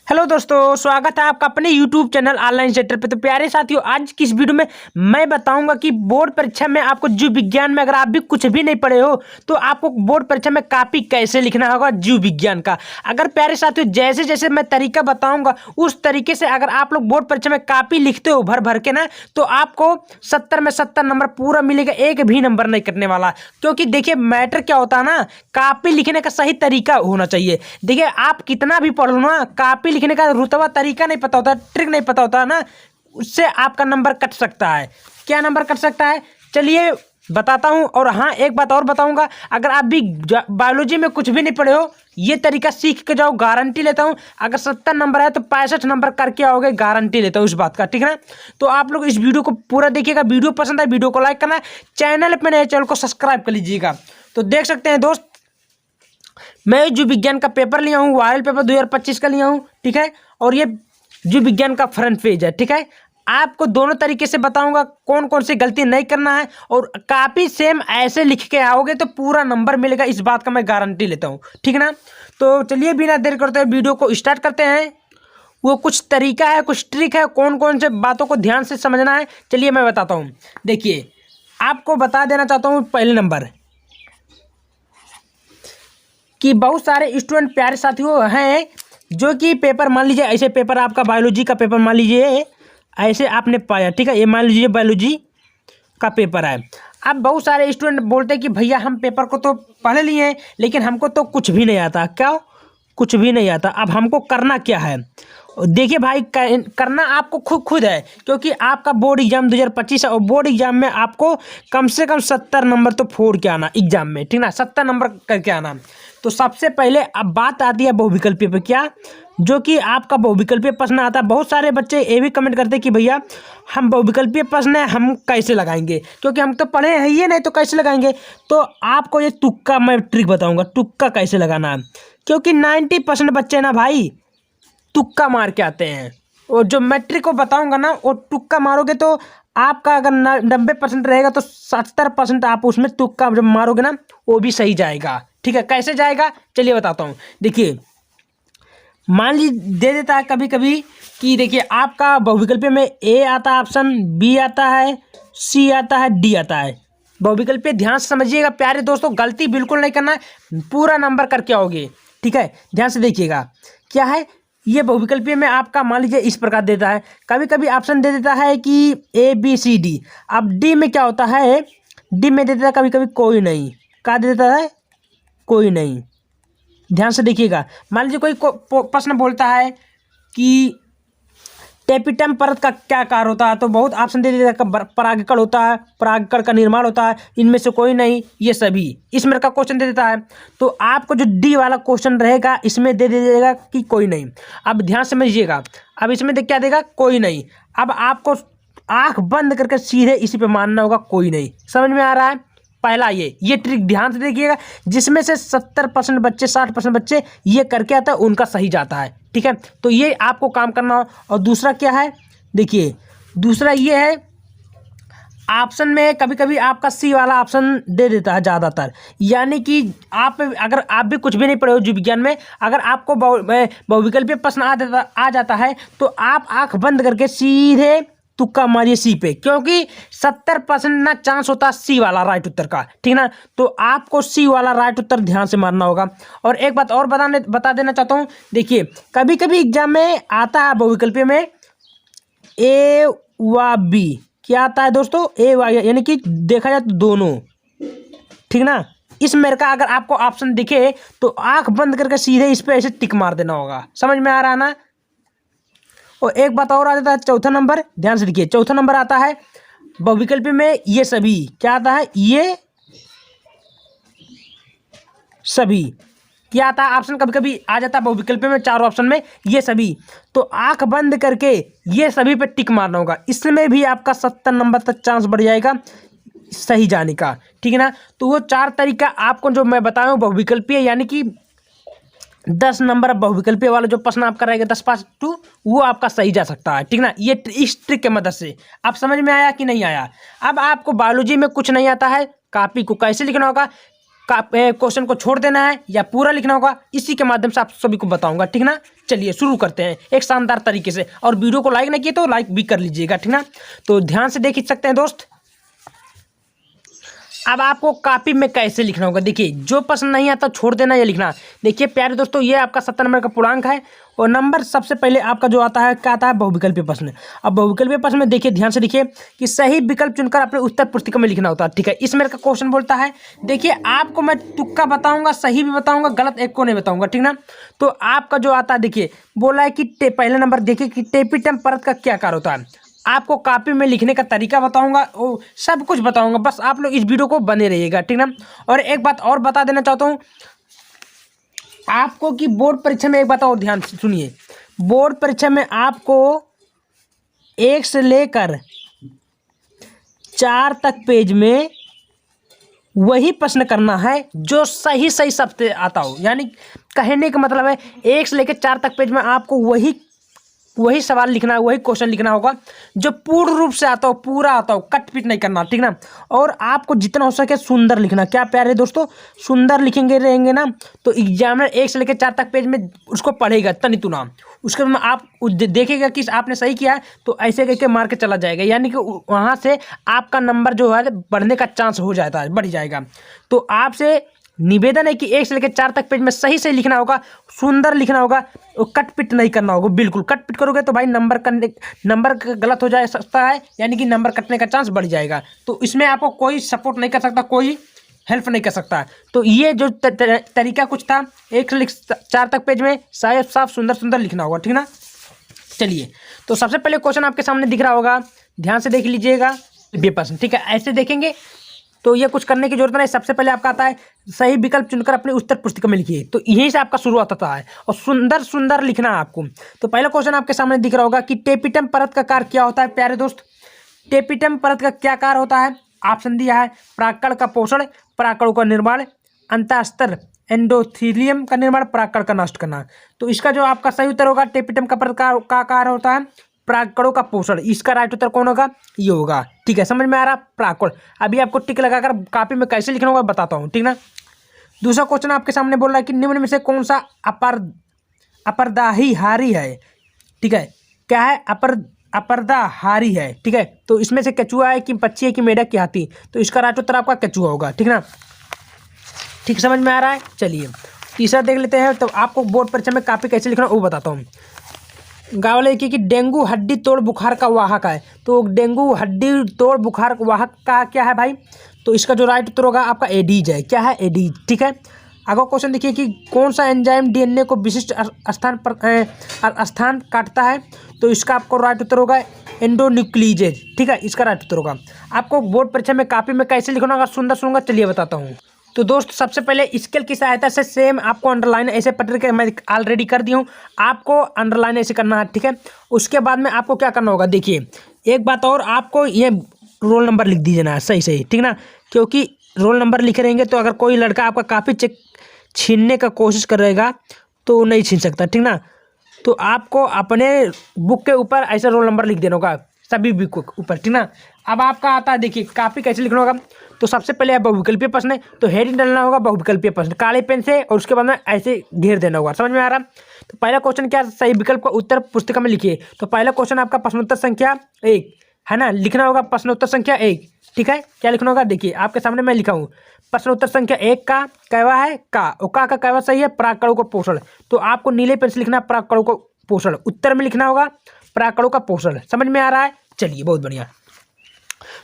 Hello दोस्तों, स्वागत है आपका अपने YouTube चैनल ऑनलाइन सेंटर पे। तो प्यारे साथियों, आज की इस वीडियो में मैं बताऊंगा कि बोर्ड परीक्षा में आपको जीव विज्ञान में अगर आप भी कुछ भी नहीं पढ़े हो तो आपको बोर्ड परीक्षा में कॉपी कैसे लिखना होगा जीव विज्ञान का। अगर प्यारे साथियों जैसे जैसे मैं तरीका बताऊंगा उस तरीके से अगर आप लोग बोर्ड परीक्षा में कॉपी लिखते हो भर भर के ना, तो आपको 70 में 70 नंबर पूरा मिलेगा, एक भी नंबर नहीं कटने वाला। क्योंकि देखिए मैटर क्या होता है ना, कॉपी लिखने का सही तरीका होना चाहिए। देखिए आप कितना भी पढ़ लो ना, कॉपी लिखने का रुतबा तरीका नहीं पता होता, ट्रिक नहीं पता होता ना, उससे आपका नंबर कट सकता है। क्या नंबर कट सकता है चलिए बताता हूं। और हाँ, एक बात और बताऊंगा, अगर आप भी बायोलॉजी में कुछ भी नहीं पढ़े हो, ये तरीका सीख के जाओ, गारंटी लेता हूं। अगर 70 नंबर है तो 65 नंबर करके आओगे, गारंटी लेता हूं इस बात का, ठीक है ना। तो आप लोग इस वीडियो को पूरा देखिएगा। वीडियो पसंद है वीडियो को लाइक करना, चैनल पर नए चैनल को सब्सक्राइब कर लीजिएगा। तो देख सकते हैं दोस्त, मैं जीव विज्ञान का पेपर लिया हूँ, वायरल पेपर 2025 का लिया हूँ, ठीक है। और ये जीव विज्ञान का फ्रंट पेज है, ठीक है। आपको दोनों तरीके से बताऊंगा कौन कौन सी गलती नहीं करना है, और कापी सेम ऐसे लिख के आओगे तो पूरा नंबर मिलेगा, इस बात का मैं गारंटी लेता हूँ, ठीक है ना। तो चलिए बिना देर करते हुए वीडियो को स्टार्ट करते हैं। वो कुछ तरीका है, कुछ ट्रिक है, कौन कौन से बातों को ध्यान से समझना है, चलिए मैं बताता हूँ। देखिए आपको बता देना चाहता हूँ, पहले नंबर कि बहुत सारे स्टूडेंट प्यारे साथियों हैं जो कि पेपर, मान लीजिए ऐसे पेपर, आपका बायोलॉजी का पेपर मान लीजिए ऐसे आपने पाया, ठीक है। ये मान लीजिए बायोलॉजी का पेपर है। अब बहुत सारे स्टूडेंट बोलते हैं कि भैया हम पेपर को तो पढ़ लिए हैं लेकिन हमको तो कुछ भी नहीं आता। क्या कुछ भी नहीं आता? अब हमको करना क्या है? देखिए भाई, करना आपको खुद है, क्योंकि आपका बोर्ड एग्जाम 2025 है और बोर्ड एग्जाम में आपको कम से कम 70 नंबर तो फोड़ के आना एग्जाम में, ठीक ना, 70 नंबर करके आना। तो सबसे पहले अब बात आती है बहुविकल्पीय पे, क्या जो कि आपका बहुविकल्पीय प्रश्न आता है। बहुत सारे बच्चे ये भी कमेंट करते हैं कि भैया हम बहुविकल्पीय प्रश्न है हम कैसे लगाएंगे, क्योंकि हम तो पढ़े हैं ये नहीं तो कैसे लगाएंगे। तो आपको ये तुक्का मैं ट्रिक बताऊंगा, तुक्का कैसे लगाना है। क्योंकि 90% बच्चे ना भाई तुक्का मार के आते हैं, और जो मैट्रिक को बताऊंगा ना वो तुक्का मारोगे तो आपका अगर 90% रहेगा तो 70% आप उसमें तुक्का जब मारोगे ना वो भी सही जाएगा, ठीक है। कैसे जाएगा चलिए बताता हूँ। देखिए मान लीजिए दे देता है कभी कभी कि देखिए आपका बहुविकल्पीय में ए आता है ऑप्शन, बी आता है, सी आता है, डी आता है। बहुविकल्पीय ध्यान से समझिएगा प्यारे दोस्तों, गलती बिल्कुल नहीं करना है, पूरा नंबर करके आओगे, ठीक है। ध्यान से देखिएगा क्या है ये बहुविकल्पीय में आपका, मान लीजिए इस प्रकार देता है, कभी कभी ऑप्शन दे देता है कि ए बी सी डी। अब डी में क्या होता है, डी में दे देता है कभी कभी कोई नहीं, क्या दे देता है, कोई नहीं। ध्यान से देखिएगा, मान लीजिए कोई प्रश्न बोलता है कि टेपिटम परत का क्या कार्य होता है, तो बहुत ऑप्शन दे देता है, परागकण होता है, परागकण का निर्माण होता है, इनमें से कोई नहीं, ये सभी, इसमें का क्वेश्चन दे देता है। तो आपको जो डी वाला क्वेश्चन रहेगा इसमें दे दीजिएगा कि कोई नहीं। अब ध्यान समझिएगा, अब इसमें देख क्या देगा, कोई नहीं। अब आपको आंख बंद करके सीधे इसी पे मानना होगा, कोई नहीं। समझ में आ रहा है? पहला ये ट्रिक ध्यान से देखिएगा, जिसमें से 70% बच्चे 60% बच्चे ये करके आता है उनका सही जाता है, ठीक है। तो ये आपको काम करना हो। और दूसरा क्या है, देखिए दूसरा ये है, ऑप्शन में कभी कभी आपका सी वाला ऑप्शन दे देता है ज़्यादातर, यानी कि आप अगर आप भी कुछ भी नहीं पढ़े हो जीव विज्ञान में, अगर आपको बहुविकल्पीय प्रश्न आ जाता है तो आप आंख बंद करके सीधे तुक्का मारिए सी पे, क्योंकि 70% ना चांस होता है सी वाला राइट उत्तर का, ठीक ना। तो आपको सी वाला राइट उत्तर ध्यान से मारना होगा। और एक बात और बता देना चाहता हूँ, देखिए कभी कभी एग्जाम में आता है बहुविकल्पीय में ए व बी, क्या आता है दोस्तों, ए व, यानी कि देखा जाए तो दोनों, ठीक ना। इस मेरे का अगर आपको ऑप्शन दिखे तो आंख बंद करके सीधे इस पे ऐसे टिक मार देना होगा। समझ में आ रहा है ना। और एक बात और आ जाता है, चौथा नंबर, ध्यान से देखिए, चौथा नंबर आता है बहुविकल्पीय में ये सभी, क्या आता है, ये सभी, क्या आता है ऑप्शन, कभी कभी आ जाता है बहुविकल्पीय में चारों ऑप्शन में ये सभी। तो आंख बंद करके ये सभी पे टिक मारना होगा, इसमें भी आपका 70 नंबर तक चांस बढ़ जाएगा सही जाने का, ठीक है ना। तो वो 4 तरीका आपको जो मैं बता रहा हूँ बहुविकल्पीय, यानी कि 10 नंबर बहुविकल्पीय वाला जो प्रश्न आपका रहेगा 10/2 वो आपका सही जा सकता है, ठीक ना। ये इस ट्रिक के मदद से आप समझ में आया कि नहीं आया। अब आपको बायोलॉजी में कुछ नहीं आता है, कॉपी को कैसे लिखना होगा, क्वेश्चन को छोड़ देना है या पूरा लिखना होगा, इसी के माध्यम से आप सभी को बताऊंगा, ठीक ना। चलिए शुरू करते हैं एक शानदार तरीके से। और वीडियो को लाइक नहीं किए तो लाइक भी कर लीजिएगा, ठीक ना। तो ध्यान से देख सकते हैं दोस्त। अब आपको कॉपी में कैसे लिखना होगा, देखिए जो प्रश्न नहीं आता छोड़ देना या लिखना। देखिए प्यारे दोस्तों, ये आपका 70 नंबर का पूर्णांक है और नंबर सबसे पहले आपका जो आता है क्या आता है, बहुविकल्पीय प्रश्न। अब बहुविकल्पीय प्रश्न में देखिए ध्यान से देखिए कि सही विकल्प चुनकर अपने उत्तर पुस्तिका में लिखना होता है, ठीक है। इसमें का क्वेश्चन बोलता है, देखिए आपको मैं तुक्का बताऊंगा, सही भी बताऊंगा, गलत एक को नहीं बताऊंगा, ठीक ना। तो आपका जो आता है देखिए बोला है कि पहले नंबर देखिए कि टेपिटम परत का क्या कार्य होता है। आपको कॉपी में लिखने का तरीका बताऊंगा, वो सब कुछ बताऊंगा, बस आप लोग इस वीडियो को बने रहिएगा, ठीक ना। और एक बात और बता देना चाहता हूँ आपको कि बोर्ड परीक्षा में एक बात और ध्यान से सुनिए। बोर्ड परीक्षा में आपको 1 से लेकर 4 तक पेज में वही प्रश्न करना है जो सही सही सबसे आता हो। यानी कहने का मतलब है 1 से लेकर 4 तक पेज में आपको वही सवाल लिखना है, वही क्वेश्चन लिखना होगा जो पूर्ण रूप से आता हो, पूरा आता हो, कट पिट नहीं करना, ठीक ना। और आपको जितना हो सके सुंदर लिखना। क्या प्यारे दोस्तों, सुंदर लिखेंगे रहेंगे ना तो एग्जामिनर 1 से लेकर 4 तक पेज में उसको पढ़ेगा तनी तुना, उसके बाद आप देखेगा कि आपने सही किया है तो ऐसे करके मार के चला जाएगा। यानी कि वहाँ से आपका नंबर जो है बढ़ने का चांस हो जाता है, बढ़ जाएगा। तो आपसे निवेदन है कि 1 से लेकर 4 तक पेज में सही सही लिखना होगा, सुंदर लिखना होगा, और कट पिट नहीं करना होगा। बिल्कुल कट पिट करोगे तो भाई नंबर गलत हो जा सकता है, यानी कि नंबर कटने का चांस बढ़ जाएगा। तो इसमें आपको कोई सपोर्ट नहीं कर सकता, कोई हेल्प नहीं कर सकता। तो ये जो तरीका कुछ था, 1 से लेकर 4 तक पेज में साफ साफ सुंदर सुंदर लिखना होगा, ठीक ना। चलिए तो सबसे पहले क्वेश्चन आपके सामने दिख रहा होगा, ध्यान से देख लीजिएगा प्रश्न, ठीक है। ऐसे देखेंगे तो ये कुछ करने की जरूरत नहीं। सबसे पहले आपका आता है सही विकल्प चुनकर अपने उत्तर पुस्तिका में लिखिए, तो यहीं से आपका शुरुआत होता है और सुंदर सुंदर लिखना है आपको। तो पहला क्वेश्चन आपके सामने दिख रहा होगा कि टेपिटम परत का कार्य क्या होता है। प्यारे दोस्त, टेपिटम परत का क्या कार्य होता है, ऑप्शन दिया है परागकण का पोषण, परागकणों का निर्माण, अंतःस्तर एंडोथीलियम का निर्माण, परागकण का नष्ट करना। तो इसका जो आपका सही उत्तर होगा टेपिटम का परत का कार्य होता है परागकणों का पोषण। इसका राइट उत्तर कौन होगा, ये होगा, ठीक है। समझ में आ रहा परागकण। अभी आपको टिक लगाकर कॉपी में कैसे लिखना होगा बताता हूँ, ठीक ना। दूसरा क्वेश्चन आपके सामने बोल रहा है कि निम्न में से कौन सा अपरदाहिहारी है, ठीक है। क्या है, अपरदाहारी है, ठीक है। तो इसमें से केचुआ है कि पक्षी है कि मेढक की हाथी, तो इसका राइट उत्तर आपका केचुआ होगा, ठीक ना। ठीक समझ में आ रहा है। चलिए तीसरा देख लेते हैं। तो आपको बोर्ड परीक्षा में कॉपी कैसे लिखना वो बताता हूँ। गाँव वाले लिखिए कि डेंगू हड्डी तोड़ बुखार का वाहक है। तो डेंगू हड्डी तोड़ बुखार वाहक का क्या है भाई, तो इसका जो राइट उत्तर होगा आपका एडीज है। क्या है, एडीज, ठीक है। अगला क्वेश्चन देखिए कि कौन सा एंजाइम डीएनए को विशिष्ट स्थान काटता है। तो इसका आपको राइट उत्तर होगा एंडोन्यूक्लीजेज, ठीक है। इसका राइट उत्तर होगा। आपको बोर्ड परीक्षा में कॉपी में कैसे लिखना होगा सुंदर सुंदर, चलिए बताता हूँ। तो दोस्त सबसे पहले स्केल की सहायता से सेम आपको अंडरलाइन ऐसे पढ़ के मैं ऑलरेडी कर दी हूँ, आपको अंडरलाइन ऐसे करना है, ठीक है। उसके बाद में आपको क्या करना होगा, देखिए एक बात और, आपको ये रोल नंबर लिख दीजिए ना सही सही, ठीक ना। क्योंकि रोल नंबर लिखे रहेंगे तो अगर कोई लड़का आपका कॉपी चेक छीनने का कोशिश करेगा तो नहीं छीन सकता, ठीक ना। तो आपको अपने बुक के ऊपर ऐसा रोल नंबर लिख देना होगा, सभी बुक के ऊपर, ठीक ना। अब आपका आता है देखिए कॉपी कैसे लिखना होगा। तो सबसे पहले बहुविकल्पीय प्रश्न है तो हेडिंग डालना होगा बहुविकल्पीय प्रश्न काले पेन से, और उसके बाद में ऐसे घेर देना होगा। समझ में आ रहा। तो पहला क्वेश्चन क्या, सही विकल्प का उत्तर पुस्तिका में लिखिए। तो पहला क्वेश्चन आपका प्रश्नोत्तर संख्या 1 है ना, लिखना होगा प्रश्नोत्तर संख्या 1, ठीक है। क्या लिखना होगा, देखिए आपके सामने मैं लिखा हूँ प्रश्नोत्तर संख्या 1 का कहवा है का, और का कहवा सही है परागकणों को पोषण। तो आपको नीले पेन से लिखना परागकणों को पोषण, उत्तर में लिखना होगा परागकणों का पोषण। समझ में आ रहा है। चलिए बहुत बढ़िया।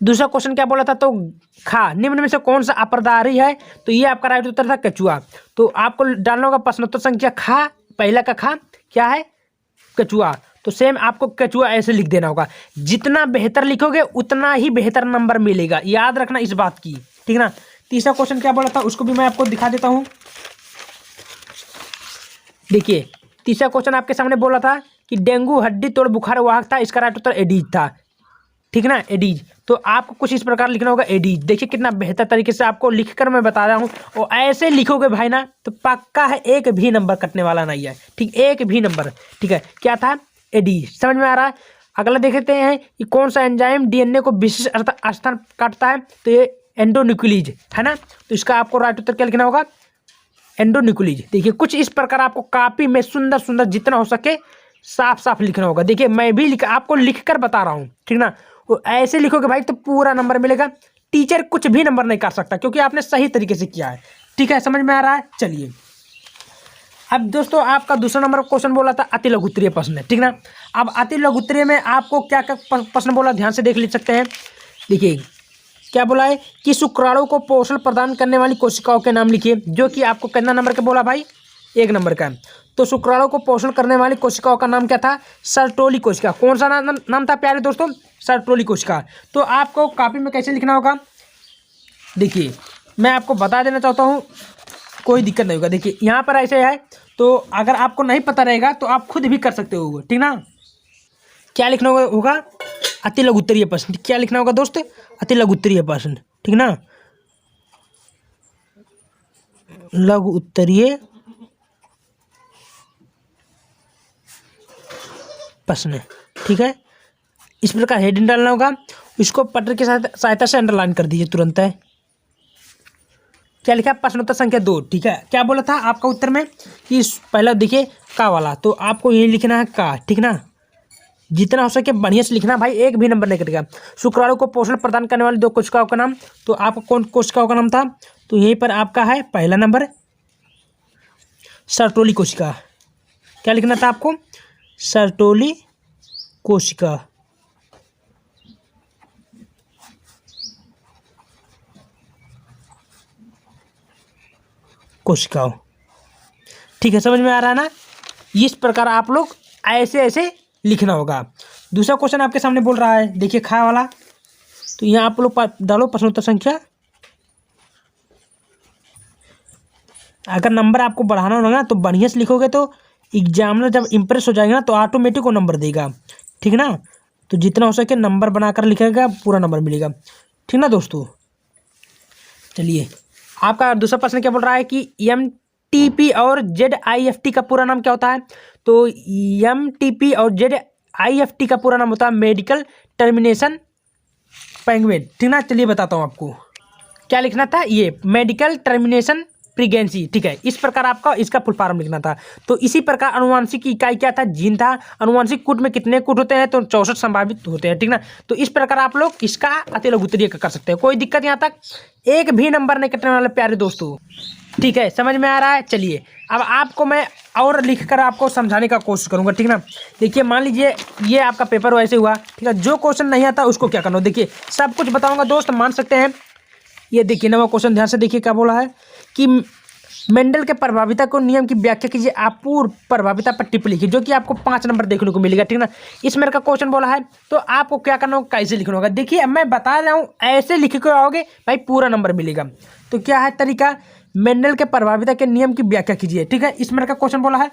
दूसरा क्वेश्चन क्या बोला था, तो खा निम्न में से कौन सा अपरदारी है। तो ये आपका राइट उत्तर था केचुआ। तो आपको डालना होगा प्रश्नोत्तर संख्या खा, पहला का खा क्या है, केचुआ। तो सेम आपको केचुआ ऐसे लिख देना होगा। जितना बेहतर लिखोगे उतना ही बेहतर नंबर मिलेगा, याद रखना इस बात की, ठीक ना। तीसरा क्वेश्चन क्या बोला था उसको भी मैं आपको दिखा देता हूँ। देखिए तीसरा क्वेश्चन आपके सामने बोला था कि डेंगू हड्डी तोड़ बुखार वाहक था, इसका राइट उत्तर एडीज था, ठीक ना, एडीज। तो आपको कुछ इस प्रकार लिखना होगा एडीज। देखिए कितना बेहतर तरीके से आपको लिखकर मैं बता रहा हूँ, और ऐसे लिखोगे भाई ना तो पक्का है एक भी नंबर कटने वाला नहीं है, ठीक, एक भी नंबर, ठीक है। क्या था, एडीज। समझ में आ रहा है। अगला देखते हैं कि कौन सा एंजाइम डीएनए को विशिष्ट स्थान काटता है। तो ये एंडोन्यूक्लियस, है ना। तो इसका आपको राइट उत्तर क्या लिखना होगा, एंडोन्यूक्लियस। देखिए कुछ इस प्रकार आपको कॉपी में सुंदर सुंदर जितना हो सके साफ साफ लिखना होगा। देखिए मैं भी आपको लिख कर बता रहा हूँ, ठीक ना। वो ऐसे लिखोगे भाई तो पूरा नंबर मिलेगा, टीचर कुछ भी नंबर नहीं काट सकता क्योंकि आपने सही तरीके से किया है, ठीक है। समझ में आ रहा है। चलिए अब दोस्तों आपका दूसरा नंबर क्वेश्चन बोला था अति लघु उत्तरीय प्रश्न, ठीक ना। अब अति लघु उत्तरीय में आपको क्या क्या प्रश्न बोला, ध्यान से देख ले सकते हैं। देखिए क्या बोला है कि शुक्राणु को पोषण प्रदान करने वाली कोशिकाओं के नाम लिखिए, जो कि आपको कितना नंबर का बोला भाई, 1 नंबर का। तो शुक्राणु को पोषण करने वाली कोशिकाओं का नाम क्या था, सर्टोली कोशिका। कौन सा नाम था प्यारे दोस्तों, सर्टोली कोशिका। तो आपको कॉपी में कैसे लिखना होगा, देखिए मैं आपको बता देना चाहता हूँ, कोई दिक्कत नहीं होगा। देखिए यहाँ पर ऐसे है, तो अगर आपको नहीं पता रहेगा तो आप खुद भी कर सकते हो, ठीक ना। क्या लिखना होगा, अति लघु उत्तरीय प्रश्न। क्या लिखना होगा दोस्त, अति लघु उत्तरीय प्रश्न, ठीक ना, लघु उत्तरीय प्रश्न, ठीक है। इस प्रकार हेडिंग डालना होगा, इसको पत्र की सहायता से अंडरलाइन कर दीजिए तुरंत है। क्या लिखा, प्रश्नोत्तर संख्या 2, ठीक है। क्या बोला था आपका उत्तर में कि पहला देखिए का वाला, तो आपको यही लिखना है का, ठीक ना। जितना हो सके बढ़िया से लिखना भाई, एक भी नंबर नहीं कटेगा। शुक्राणु को पोषण प्रदान करने वाली 2 कोशिकाओं का नाम, तो आपको कौन कोशिकाओं का नाम था, तो यहीं पर आपका है पहला नंबर सर्टोली कोशिका। क्या लिखना था आपको, सर्टोली कोशिका, कोशिकाओं, ठीक है। समझ में आ रहा है ना। इस प्रकार आप लोग ऐसे ऐसे लिखना होगा। दूसरा क्वेश्चन आपके सामने बोल रहा है, देखिए खा वाला, तो यहाँ आप लोग डालो प्रश्नोत्तर संख्या। अगर नंबर आपको बढ़ाना होगा ना तो बढ़िया से लिखोगे तो एग्जामिनर जब इम्प्रेस हो जाएगा ना तो ऑटोमेटिक वो नंबर देगा, ठीक ना। तो जितना हो सके नंबर बनाकर लिखेगा, पूरा नंबर मिलेगा, ठीक ना दोस्तों। चलिए आपका दूसरा प्रश्न क्या बोल रहा है कि MTP और ZIFT का पूरा नाम क्या होता है, तो MTP और ZIFT का पूरा नाम होता है मेडिकल टर्मिनेशन पेंगुइन, ठीक ना। चलिए बताता हूँ आपको क्या लिखना था, ये मेडिकल टर्मिनेशन प्रेगनेंसी, ठीक है। इस प्रकार आपका इसका फुल फॉर्म लिखना था। तो इसी प्रकार अनुवांशिक इकाई क्या था, जीन था। अनुवांशिक कूट में कितने कूट होते हैं, तो 64 संभावित होते हैं, ठीक ना। तो इस प्रकार आप लोग इसका अति लघु उत्तरीय कर सकते हैं, कोई दिक्कत यहाँ तक एक भी नंबर नहीं कटने वाले प्यारे दोस्तों, ठीक है। समझ में आ रहा है। चलिए अब आपको मैं और लिखकर आपको समझाने का कोशिश करूंगा, ठीक ना। देखिए मान लीजिए ये आपका पेपर वैसे हुआ, ठीक है। जो क्वेश्चन नहीं आता उसको क्या करना, देखिए सब कुछ बताऊंगा दोस्त, मान सकते हैं। ये देखिए नवा क्वेश्चन, ध्यान से देखिए क्या बोला है कि मेंडल के प्रभाविता को नियम की व्याख्या कीजिए, अपूर्व प्रभाविता पर टिप्पणी लिखिए, जो कि आपको 5 नंबर देखने को मिलेगा, ठीक ना। इस मेरे का क्वेश्चन बोला है, तो आपको क्या करना होगा, कैसे लिखना होगा। देखिए अब मैं बता रहा हूँ, ऐसे लिख के आओगे भाई पूरा नंबर मिलेगा। तो क्या है तरीका, मेंडल के प्रभाविता के नियम की व्याख्या कीजिए, ठीक है। इस मेरे का क्वेश्चन बोला है,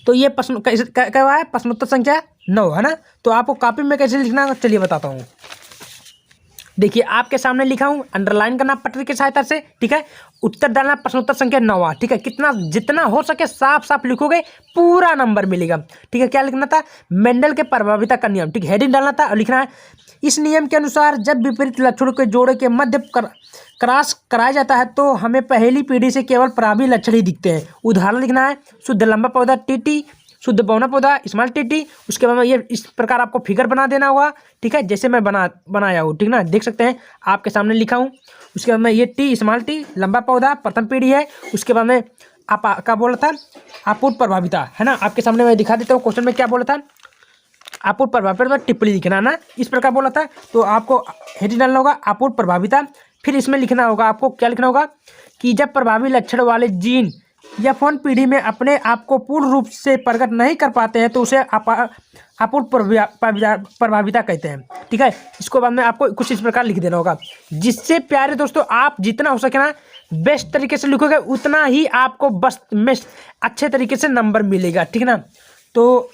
तो ये प्रश्न क्या हुआ है, प्रश्नोत्तर संख्या 9 है ना। तो आपको कॉपी में कैसे लिखना है चलिए बताता हूँ। देखिए आपके सामने लिखा हूँ, अंडरलाइन करना पत्र की सहायता से, ठीक है। उत्तर डालना प्रश्नोत्तर संख्या 9, ठीक है। कितना जितना हो सके साफ साफ लिखोगे पूरा नंबर मिलेगा, ठीक है। क्या लिखना था, मेंडल के प्रभाविता का नियम, ठीक है। हेडिंग डालना था और लिखना है, इस नियम के अनुसार जब विपरीत लक्षणों के जोड़े के मध्य क्रॉस कराया जाता है तो हमें पहली पीढ़ी से केवल प्रभावी लक्षण ही दिखते हैं। उदाहरण लिखना है, शुद्ध लंबा पौधा टीटी, शुद्ध बौना पौधा स्मॉल टीटी। उसके बाद में ये इस प्रकार आपको फिगर बना देना होगा, ठीक है, जैसे मैं बनाया हूँ, ठीक ना। देख सकते हैं आपके सामने लिखा हूँ। उसके बाद में ये टी स्मॉल टी लंबा पौधा प्रथम पीढ़ी है। उसके बाद में आप क्या बोला था, अपूर्व प्रभाविता, है ना। आपके सामने मैं दिखा देता हूँ क्वेश्चन में क्या बोला था, अपूर्व प्रभाविता टिप्पणी लिखना ना, इस प्रकार बोला था। तो आपको हेडिंग डालना होगा अपूर्व प्रभाविता, फिर इसमें लिखना होगा आपको क्या लिखना होगा कि जब प्रभावी लक्षण वाले जीन या फोन पीढ़ी में अपने आप को पूर्ण रूप से प्रकट नहीं कर पाते हैं तो उसे अपूर्व प्रभाविता कहते हैं, ठीक है। इसको बाद में आपको कुछ इस प्रकार लिख देना होगा, जिससे प्यारे दोस्तों आप जितना हो सके ना बेस्ट तरीके से लिखोगे उतना ही आपको बस में अच्छे तरीके से नंबर मिलेगा, ठीक ना। तो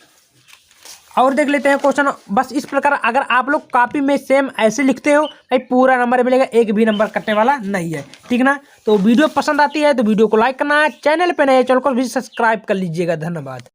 और देख लेते हैं क्वेश्चन, बस इस प्रकार अगर आप लोग कॉपी में सेम ऐसे लिखते हो भाई पूरा नंबर मिलेगा, एक भी नंबर कटने वाला नहीं है, ठीक ना। तो वीडियो पसंद आती है तो वीडियो को लाइक करना है, चैनल पे नए चैनल को भी सब्सक्राइब कर लीजिएगा। धन्यवाद।